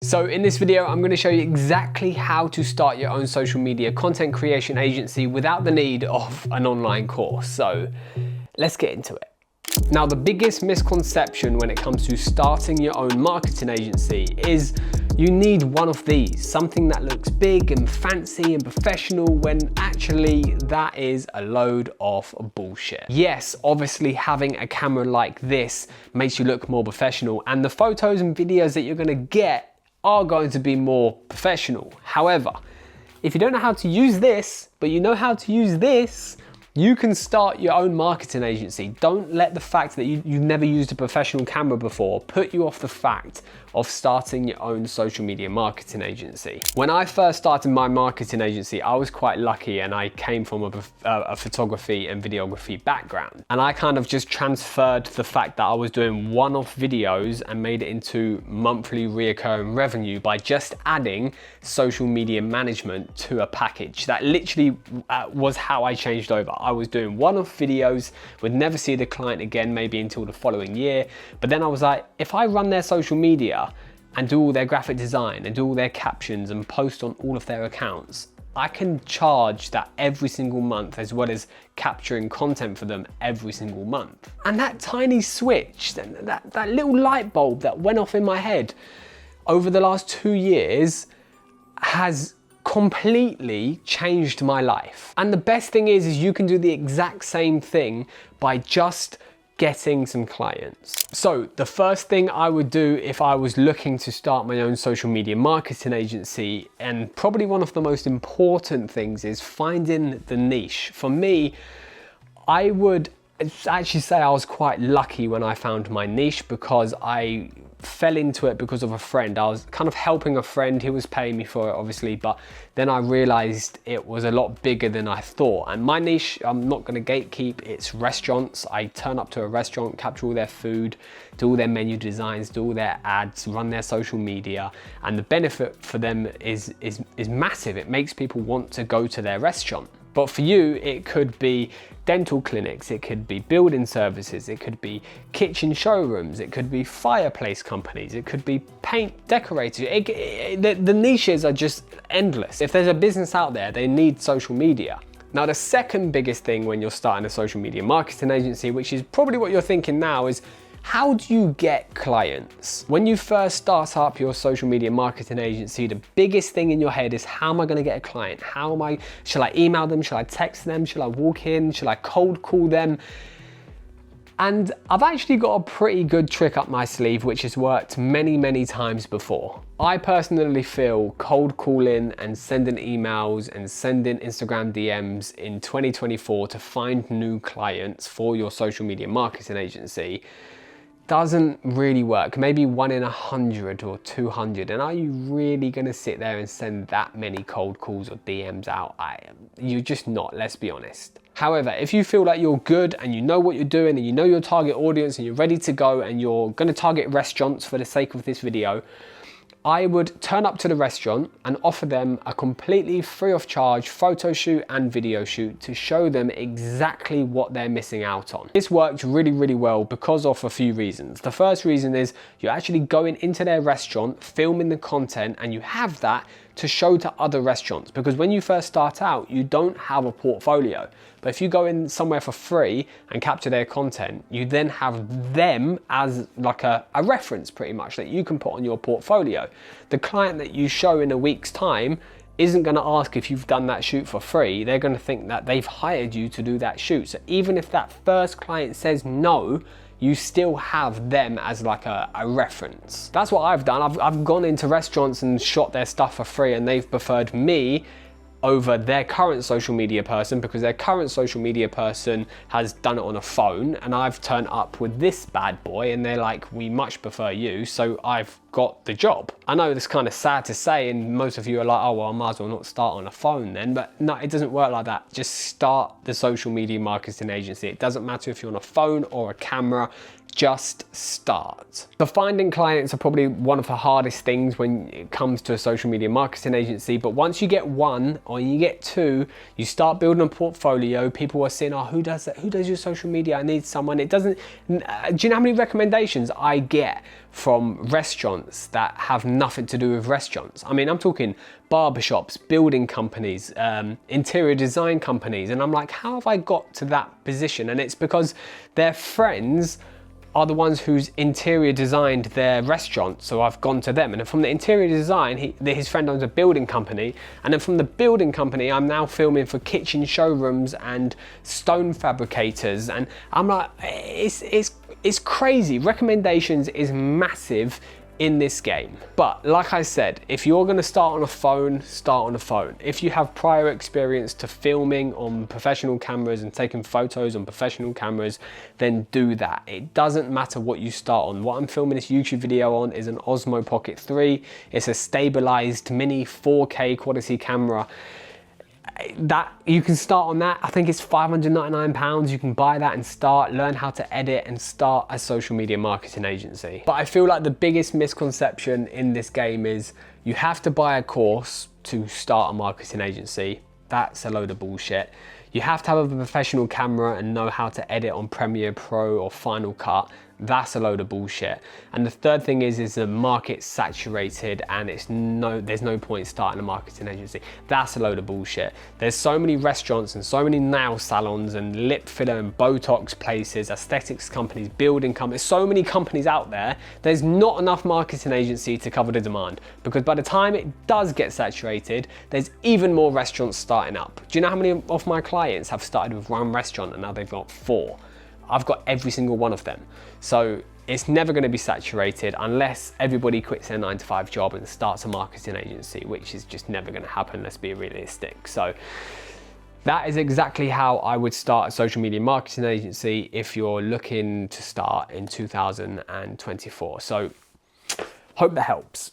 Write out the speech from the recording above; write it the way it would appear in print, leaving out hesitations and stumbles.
So in this video, I'm going to show you exactly how to start your own social media content creation agency without the need of an online course. So let's get into it. Now, the biggest misconception when it comes to starting your own marketing agency is you need one of these, something that looks big and fancy and professional, when actually that is a load of bullshit. Yes, obviously having a camera like this makes you look more professional, and the photos and videos that you're gonna get are going to be more professional. However, if you don't know how to use this, but you know how to use this, you can start your own marketing agency. Don't let the fact that you've never used a professional camera before put you off the fact of starting your own social media marketing agency. When I first started my marketing agency, I was quite lucky, and I came from a photography and videography background. And I kind of just transferred the fact that I was doing one-off videos and made it into monthly reoccurring revenue by just adding social media management to a package. That literally was how I changed over. I was doing one-off videos, would never see the client again, maybe until the following year. But then I was like, if I run their social media and do all their graphic design and do all their captions and post on all of their accounts, I can charge that every single month, as well as capturing content for them every single month. And that tiny switch, that little light bulb that went off in my head over the last 2 years has completely changed my life. And the best thing is you can do the exact same thing by just getting some clients. So the first thing I would do if I was looking to start my own social media marketing agency, and probably one of the most important things, is finding the niche. For me, I would actually say I was quite lucky when I found my niche, because I fell into it because of a friend. I was kind of helping a friend. He was paying me for it, obviously, but then I realized it was a lot bigger than I thought. And my niche, I'm not going to gatekeep, it's restaurants. I turn up to a restaurant, capture all their food, do all their menu designs, do all their ads, run their social media, and the benefit for them is massive. It makes people want to go to their restaurant. But for you, it could be dental clinics, it could be building services, it could be kitchen showrooms, it could be fireplace companies, it could be paint decorators. The niches are just endless. If there's a business out there, they need social media. Now, the second biggest thing when you're starting a social media marketing agency, which is probably what you're thinking now, is how do you get clients? When you first start up your social media marketing agency, the biggest thing in your head is, how am I gonna get a client? Shall I email them? Shall I text them? Shall I walk in? Shall I cold call them? And I've actually got a pretty good trick up my sleeve, which has worked many, many times before. I personally feel cold calling and sending emails and sending Instagram DMs in 2024 to find new clients for your social media marketing agency doesn't really work. Maybe 1 in 100 or 200. And are you really gonna sit there and send that many cold calls or DMs out? You're just not, let's be honest. However, if you feel like you're good and you know what you're doing and you know your target audience and you're ready to go and you're gonna target restaurants for the sake of this video, I would turn up to the restaurant and offer them a completely free of charge photo shoot and video shoot to show them exactly what they're missing out on. This worked really, really well because of a few reasons. The first reason is you're actually going into their restaurant, filming the content, and you have that to show to other restaurants, because when you first start out, you don't have a portfolio. But if you go in somewhere for free and capture their content, you then have them as like a reference, pretty much, that you can put on your portfolio. The client that you show in a week's time isn't going to ask if you've done that shoot for free. They're going to think that they've hired you to do that shoot. So even if that first client says no, you still have them as like a reference. That's what I've done. I've gone into restaurants and shot their stuff for free, and they've preferred me over their current social media person, because their current social media person has done it on a phone, and I've turned up with this bad boy and they're like, we much prefer you, so I've got the job. I know this is kind of sad to say, and most of you are like, oh well, I might as well not start on a phone then, but no, it doesn't work like that. Just start the social media marketing agency. It doesn't matter if you're on a phone or a camera, just start. So finding clients are probably one of the hardest things when it comes to a social media marketing agency, but once you get one or you get 2, you start building a portfolio. People are saying, oh, who does that? Who does your social media? I need someone. It doesn't, do you know how many recommendations I get from restaurants that have nothing to do with restaurants? I mean, I'm talking barbershops, building companies, interior design companies. And I'm like, how have I got to that position? And it's because their friends are the ones who's interior designed their restaurant, so I've gone to them. And then from the interior design, his friend owns a building company, and then from the building company, I'm now filming for kitchen showrooms and stone fabricators, and I'm like, it's crazy. Recommendations is massive in this game. But like I said, if you're gonna start on a phone, start on a phone. If you have prior experience to filming on professional cameras and taking photos on professional cameras, then do that. It doesn't matter what you start on. What I'm filming this YouTube video on is an Osmo Pocket 3. It's a stabilized mini 4K quality camera. That you can start on that. I think it's £599. You can buy that and start, learn how to edit and start a social media marketing agency. But I feel like the biggest misconception in this game is you have to buy a course to start a marketing agency. That's a load of bullshit. You have to have a professional camera and know how to edit on Premiere Pro or Final Cut. That's a load of bullshit. And the third thing is the market's saturated and there's no point starting a marketing agency. That's a load of bullshit. There's so many restaurants and so many nail salons and lip filler and Botox places, aesthetics companies, building companies, so many companies out there. There's not enough marketing agency to cover the demand, because by the time it does get saturated, there's even more restaurants starting up. Do you know how many of my clients have started with 1 restaurant and now they've got 4? I've got every single one of them. So it's never going to be saturated unless everybody quits their 9-to-5 job and starts a marketing agency, which is just never going to happen. Let's be realistic. So that is exactly how I would start a social media marketing agency if you're looking to start in 2024. So hope that helps.